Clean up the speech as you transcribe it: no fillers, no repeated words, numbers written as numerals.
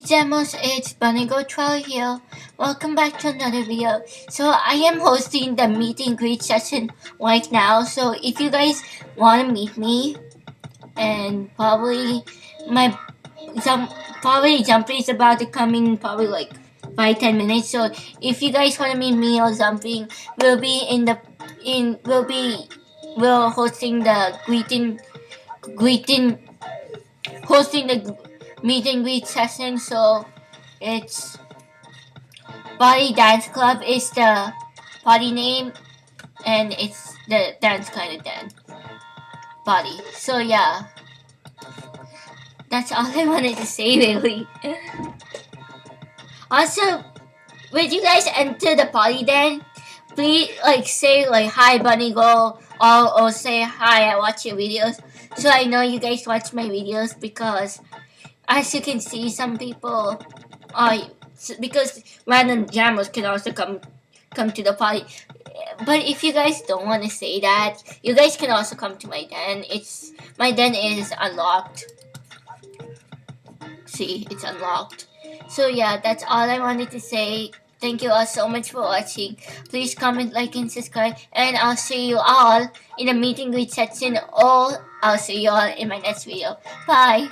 Demos, it's Bunigo Troll here. Welcome back to another video. So I am hosting the meet and greet session right now. So if you guys want to meet me, and my Jumpy is about to come in probably like 5-10 minutes. So if you guys want to meet me or something, we'll be we're hosting the hosting the meet and greet session. So it's Body Dance Club is the party name, and it's the dance kind of dance body. So yeah, that's all I wanted to say really. Also, when you guys enter the party then, please say hi Bunny Go, or say hi, I watch your videos, so I know you guys watch my videos, because as you can see, some people are, because random jammers can also come to the party. But if you guys don't want to say that, you guys can also come to my den. My den is unlocked. See, it's unlocked. So yeah, that's all I wanted to say. Thank you all so much for watching. Please comment, like, and subscribe. And I'll see you all in the meet and greet section, or I'll see you all in my next video. Bye!